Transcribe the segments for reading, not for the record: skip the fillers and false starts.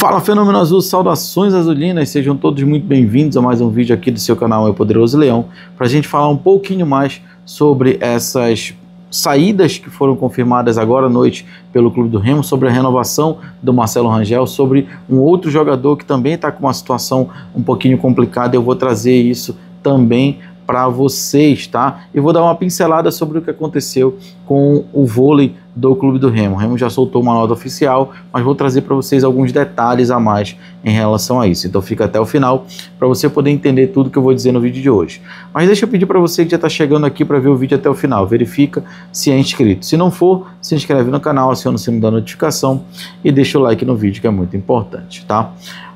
Fala Fenômeno Azul, saudações azulinas, sejam todos muito bem-vindos a mais um vídeo aqui do seu canal Eu Poderoso Leão, para a gente falar um pouquinho mais sobre essas saídas que foram confirmadas agora à noite pelo Clube do Remo, sobre a renovação do Marcelo Rangel, sobre um outro jogador que também está com uma situação um pouquinho complicada. Eu vou trazer isso também para vocês, tá? E vou dar uma pincelada sobre o que aconteceu com o vôlei do Clube do Remo. O Remo já soltou uma nota oficial, mas vou trazer para vocês alguns detalhes a mais em relação a isso. Então fica até o final para você poder entender tudo que eu vou dizer no vídeo de hoje. Mas deixa eu pedir para você que já está chegando aqui para ver o vídeo até o final. Verifica se é inscrito. Se não for, se inscreve no canal, aciona o sino da notificação e deixa o like no vídeo, que é muito importante, tá?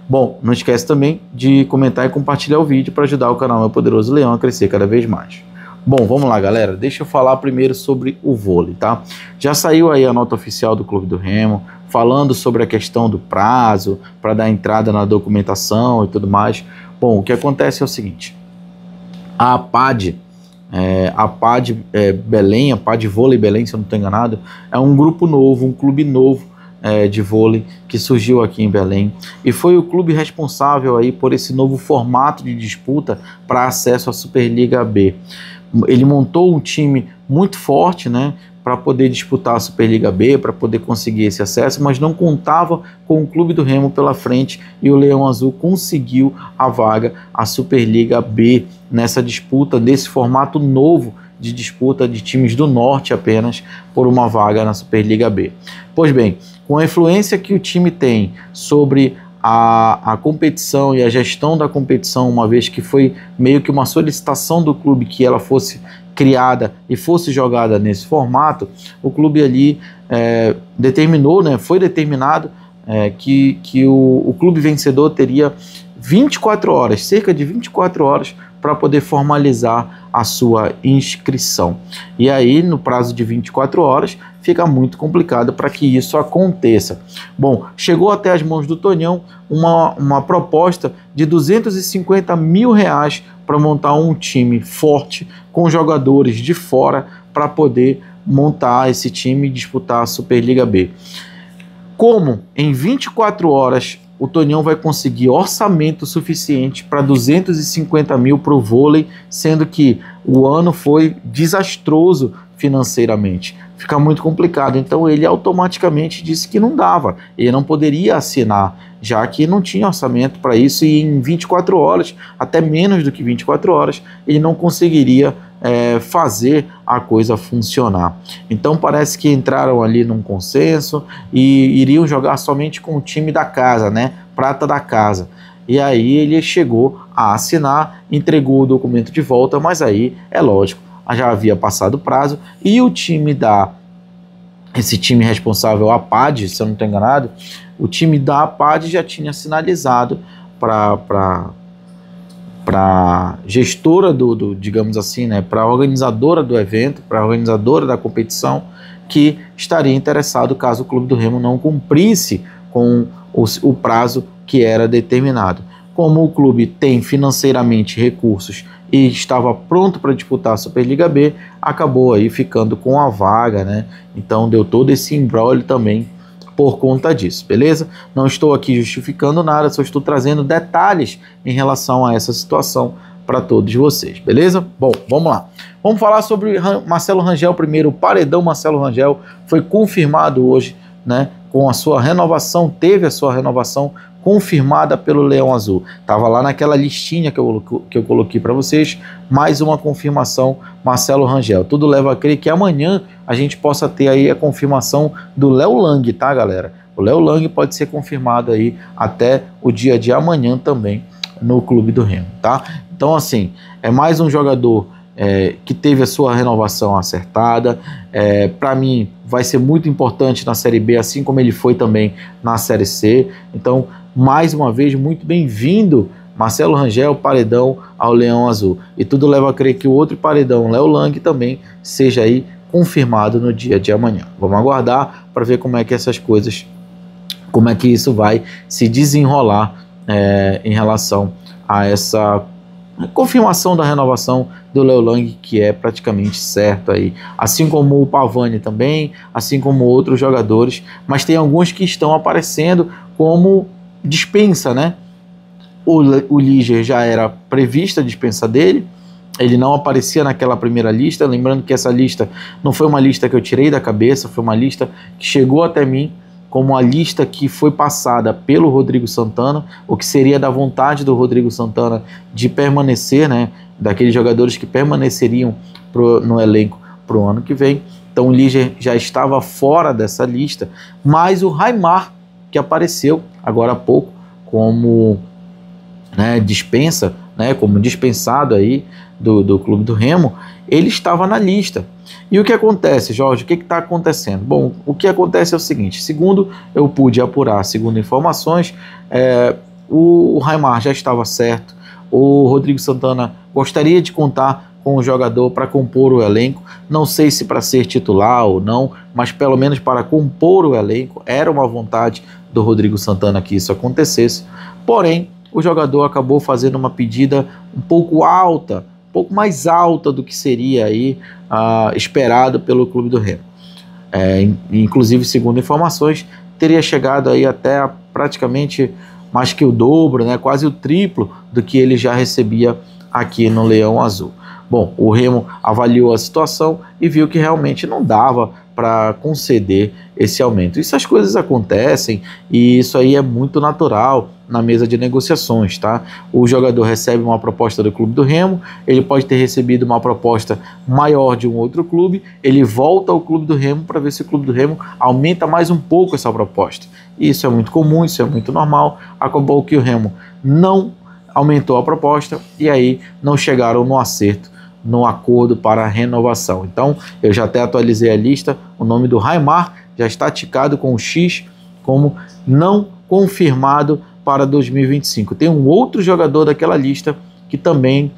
Bom, não esquece também de comentar e compartilhar o vídeo para ajudar o canal Meu Poderoso Leão a crescer cada vez mais. Bom, vamos lá, galera. Deixa eu falar primeiro sobre o vôlei, tá? Já saiu aí a nota oficial do Clube do Remo, falando sobre a questão do prazo para dar entrada na documentação e tudo mais. Bom, o que acontece é o seguinte. A APAD Belém, a APAD Vôlei Belém, se eu não estou enganado, é um grupo novo, um clube novo de vôlei que surgiu aqui em Belém e foi o clube responsável aí por esse novo formato de disputa para acesso à Superliga B. Ele montou um time muito forte, né, para poder disputar a Superliga B, para poder conseguir esse acesso, mas não contava com o Clube do Remo pela frente e o Leão Azul conseguiu a vaga à Superliga B nessa disputa desse formato novo de disputa de times do norte apenas por uma vaga na Superliga B. Pois bem, com a influência que o time tem sobre a competição e a gestão da competição, uma vez que foi meio que uma solicitação do clube que ela fosse criada e fosse jogada nesse formato, o clube ali determinou, né, foi determinado que o clube vencedor teria 24 horas, cerca de 24 horas, para poder formalizar a sua inscrição. E aí, no prazo de 24 horas, fica muito complicado para que isso aconteça. Bom, chegou até as mãos do Tonhão uma proposta de R$250 mil para montar um time forte com jogadores de fora para poder montar esse time e disputar a Superliga B. Como em 24 horas o Tonhão vai conseguir orçamento suficiente para 250 mil para o vôlei, sendo que o ano foi desastroso financeiramente. Fica muito complicado. Então ele automaticamente disse que não dava, ele não poderia assinar, já que não tinha orçamento para isso e em 24 horas, até menos do que 24 horas, ele não conseguiria fazer a coisa funcionar. Então parece que entraram ali num consenso e iriam jogar somente com o time da casa, né? Prata da casa. E aí ele chegou a assinar, entregou o documento de volta, mas aí é lógico, já havia passado o prazo e o time esse time responsável, a APAD, se eu não estou enganado, o time da APAD já tinha sinalizado para gestora digamos assim, né, para a organizadora do evento, para a organizadora da competição, que estaria interessado caso o Clube do Remo não cumprisse com o prazo que era determinado. Como o clube tem financeiramente recursos e estava pronto para disputar a Superliga B, acabou aí ficando com a vaga, né? Então deu todo esse imbróglio também por conta disso, beleza? Não estou aqui justificando nada, só estou trazendo detalhes em relação a essa situação para todos vocês, beleza? Bom, vamos lá. Vamos falar sobre Marcelo Rangel primeiro. O paredão Marcelo Rangel foi confirmado hoje, né? Com a sua renovação, teve a sua renovação confirmada pelo Leão Azul. Estava lá naquela listinha que eu coloquei para vocês, mais uma confirmação, Marcelo Rangel. Tudo leva a crer que amanhã a gente possa ter aí a confirmação do Léo Lang, tá, galera? O Léo Lang pode ser confirmado aí até o dia de amanhã também no Clube do Remo, tá? Então, assim, é mais um jogador que teve a sua renovação acertada. Para mim vai ser muito importante na Série B, assim como ele foi também na Série C. Então, mais uma vez, muito bem-vindo Marcelo Rangel, paredão ao Leão Azul. E tudo leva a crer que o outro paredão, Léo Lang, também seja aí confirmado no dia de amanhã. Vamos aguardar para ver como é que essas coisas, como é que isso vai se desenrolar em relação a essa confirmação da renovação do Léo Lang, que é praticamente certo aí, assim como o Pavani também, assim como outros jogadores, mas tem alguns que estão aparecendo como dispensa, né? O Liger já era prevista a dispensa dele, ele não aparecia naquela primeira lista, lembrando que essa lista não foi uma lista que eu tirei da cabeça, foi uma lista que chegou até mim como a lista que foi passada pelo Rodrigo Santana, o que seria da vontade do Rodrigo Santana de permanecer, né, daqueles jogadores que permaneceriam no elenco para o ano que vem. Então o Liger já estava fora dessa lista, mas o Raimar, que apareceu agora há pouco como, né, dispensa, né, como dispensado aí do Clube do Remo, ele estava na lista. E o que acontece, Jorge? O que está acontecendo? Bom, o que acontece é o seguinte: segundo eu pude apurar, segundo informações, o Raimar já estava certo, o Rodrigo Santana gostaria de contar com o jogador para compor o elenco, não sei se para ser titular ou não, mas pelo menos para compor o elenco, era uma vontade do Rodrigo Santana que isso acontecesse, porém, o jogador acabou fazendo uma pedida um pouco alta, um pouco mais alta do que seria aí esperado pelo Clube do Remo. Inclusive, segundo informações, teria chegado aí até praticamente mais que o dobro, né, quase o triplo do que ele já recebia aqui no Leão Azul. Bom, o Remo avaliou a situação e viu que realmente não dava para conceder esse aumento. Essas coisas acontecem e isso aí é muito natural na mesa de negociações, tá? O jogador recebe uma proposta do Clube do Remo, ele pode ter recebido uma proposta maior de um outro clube, ele volta ao Clube do Remo para ver se o Clube do Remo aumenta mais um pouco essa proposta. Isso é muito comum, isso é muito normal. Acabou que o Remo não aumentou a proposta e aí não chegaram no acerto, no acordo para a renovação. Então, eu já até atualizei a lista, o nome do Raimar já está ticado com o X como não confirmado para 2025. Tem um outro jogador daquela lista que também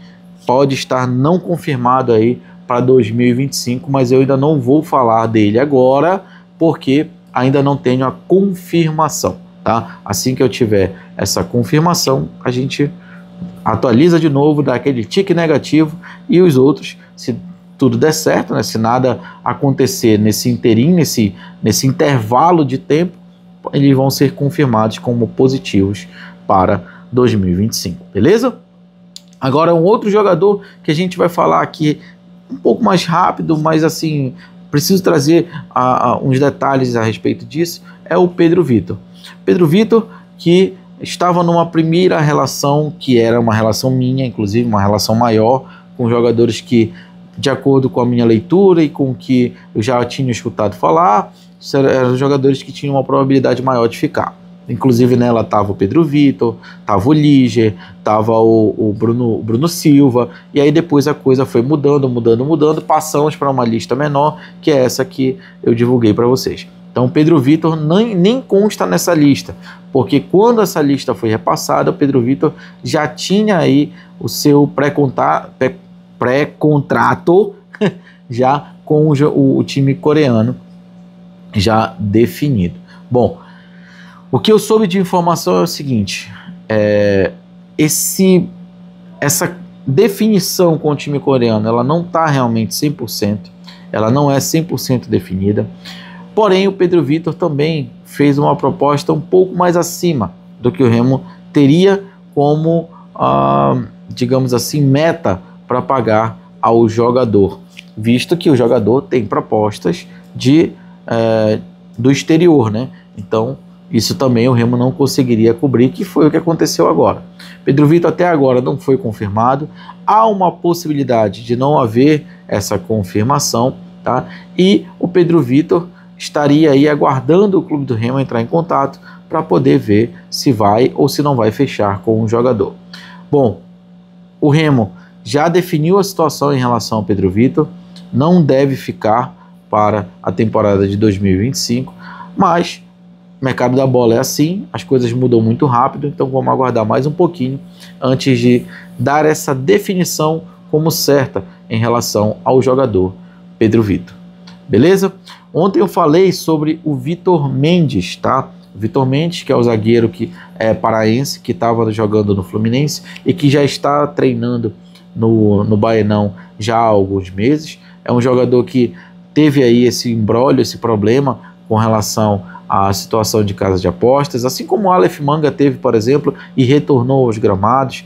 pode estar não confirmado aí para 2025, mas eu ainda não vou falar dele agora, porque ainda não tenho a confirmação, tá? Assim que eu tiver essa confirmação, a gente atualiza de novo, dá aquele tique negativo, e os outros, se tudo der certo, né, se nada acontecer nesse inteirinho, nesse intervalo de tempo, eles vão ser confirmados como positivos para 2025, beleza? Agora um outro jogador que a gente vai falar aqui um pouco mais rápido, mas assim, preciso trazer uns detalhes a respeito disso, é o Pedro Vitor. Pedro Vitor, que estava numa primeira relação, que era uma relação minha, inclusive uma relação maior, com jogadores que, de acordo com a minha leitura e com o que eu já tinha escutado falar, eram jogadores que tinham uma probabilidade maior de ficar. Inclusive nela estava o Pedro Vitor, estava o Liger, estava o Bruno Silva, e aí depois a coisa foi mudando, passamos para uma lista menor, que é essa que eu divulguei para vocês. Então o Pedro Vitor nem consta nessa lista, porque quando essa lista foi repassada, o Pedro Vitor já tinha aí o seu pré-contrato já com o time coreano já definido. Bom, o que eu soube de informação é o seguinte, essa definição com o time coreano, ela não está realmente 100%, ela não é 100% definida. Porém, o Pedro Vitor também fez uma proposta um pouco mais acima do que o Remo teria como, digamos assim, meta para pagar ao jogador, visto que o jogador tem propostas do exterior, né? Então, isso também o Remo não conseguiria cobrir, que foi o que aconteceu agora. Pedro Vitor até agora não foi confirmado, há uma possibilidade de não haver essa confirmação, tá? E o Pedro Vitor estaria aí aguardando o Clube do Remo entrar em contato para poder ver se vai ou se não vai fechar com o jogador. Bom, o Remo já definiu a situação em relação ao Pedro Vitor, não deve ficar para a temporada de 2025, mas o mercado da bola é assim, as coisas mudam muito rápido, então vamos aguardar mais um pouquinho antes de dar essa definição como certa em relação ao jogador Pedro Vitor. Beleza? Ontem eu falei sobre o Vitor Mendes, tá? Vitor Mendes, que é o zagueiro que é paraense, que estava jogando no Fluminense e que já está treinando no Baenão já há alguns meses. É um jogador que teve aí esse imbróglio, esse problema com relação a situação de casa de apostas, assim como o Aleph Manga teve, por exemplo, e retornou aos gramados.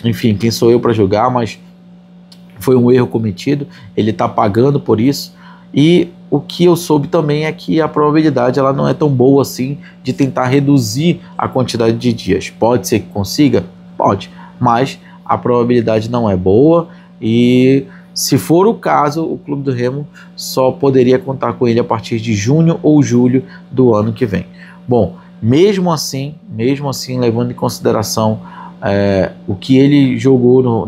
Enfim, quem sou eu para julgar, mas foi um erro cometido, ele está pagando por isso. E o que eu soube também é que a probabilidade ela não é tão boa assim de tentar reduzir a quantidade de dias. Pode ser que consiga? Pode, mas a probabilidade não é boa e se for o caso, o Clube do Remo só poderia contar com ele a partir de junho ou julho do ano que vem. Bom, mesmo assim, levando em consideração o que ele jogou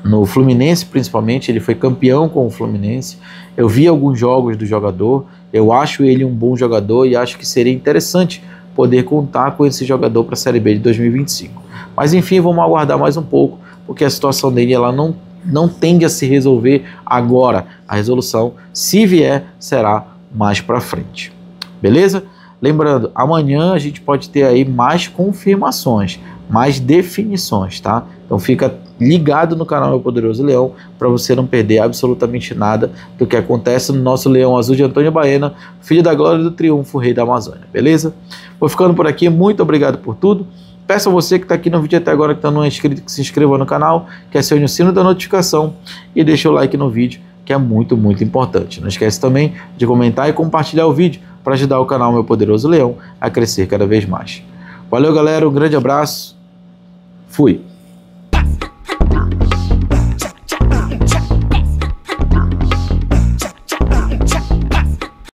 no Fluminense, principalmente, ele foi campeão com o Fluminense. Eu vi alguns jogos do jogador, eu acho ele um bom jogador e acho que seria interessante poder contar com esse jogador para a Série B de 2025. Mas enfim, vamos aguardar mais um pouco, porque a situação dele ela não tende a se resolver agora. A resolução, se vier, será mais para frente. Beleza? Lembrando, amanhã a gente pode ter aí mais confirmações, mais definições, tá? Então fica ligado no canal Meu Poderoso Leão para você não perder absolutamente nada do que acontece no nosso Leão Azul de Antônio Baena, filho da glória e do triunfo, rei da Amazônia, beleza? Vou ficando por aqui, muito obrigado por tudo. Peço a você que está aqui no vídeo até agora, que está não é inscrito, que se inscreva no canal, que acione o sino da notificação e deixe o like no vídeo, que é muito, muito importante. Não esquece também de comentar e compartilhar o vídeo para ajudar o canal Meu Poderoso Leão a crescer cada vez mais. Valeu, galera, um grande abraço. Fui!